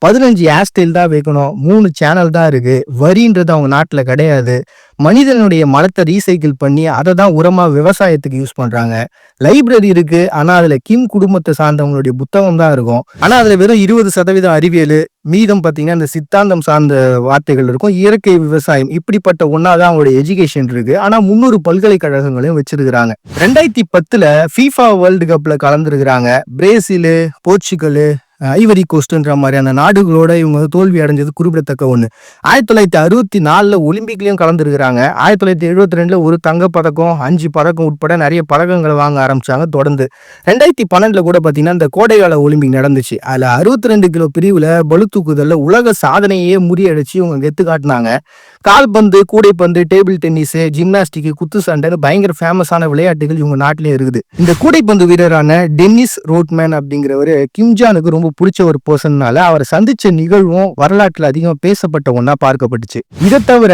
15 hair style தான் வைக்கணும், 3 channel தான் இருக்கு, வரின்றது அவங்க நாட்டுல கிடையாது. மனிதனுடைய மலத்தை ரீசைக்கிள் பண்ணி அதை தான் உரமா விவசாயத்துக்கு யூஸ் பண்றாங்க. லைப்ரரி இருக்கு, ஆனா அதுல கிம் குடும்பத்தை சார்ந்தவங்களுடைய புத்தகம் தான் இருக்கும். ஆனா அதுல வெறும் 20% அறிவியல், மீதம் பாத்தீங்கன்னா இந்த சித்தாந்தம் சார்ந்த வார்த்தைகள் இருக்கும். இயற்கை விவசாயம் இப்படிப்பட்ட ஒன்னாதான் அவங்களுடைய எஜுகேஷன் இருக்கு. ஆனா 300 பல்கலைக்கழகங்களையும் வச்சிருக்கிறாங்க. 2010 FIFA வேர்ல்டு கப்ல கலந்துருக்கிறாங்க. பிரேசிலு, போர்ச்சுகல், ஐவரி கோஸ்ட்ன்ற மாதிரி அந்த நாடுகளோட இவங்க தோல்வி அடைஞ்சது குறிப்பிடத்தக்க ஒண்ணு. 1964 ஒலிம்பிக்லயும் கலந்துருக்கிறாங்க. 1972 ஒரு தங்கப்பதக்கம், 5 பதக்கம் உட்பட நிறைய பதக்கங்களை வாங்க ஆரம்பிச்சாங்க தொடர்ந்து. 2012 கூட பாத்தீங்கன்னா இந்த கோடைகால ஒலிம்பிக் நடந்துச்சு. அதுல 62 கிலோ பிரிவுல பளு தூக்குதல்ல உலக சாதனையே முறியடிச்சு இவங்க கெத்து காட்டினாங்க. கால்பந்து, கூடைப்பந்து, டேபிள் டென்னிஸ், ஜிம்னாஸ்டிக், குத்து சண்டைன்னு பயங்கர ஃபேமஸான விளையாட்டுகள் இவங்க நாட்டிலே இருக்குது. இந்த கூடைப்பந்து வீரரான டென்னிஸ் ரோட்மேன் அப்படிங்கிறவரு கிம்ஜானுக்கு ரொம்ப பிடிச்ச ஒரு பர்சன்னால அவரை சந்திச்ச நிகழ்வும் வரலாற்றுல அதிகமா பேசப்பட்ட ஒன்னா பார்க்கப்பட்டுச்சு. இதை தவிர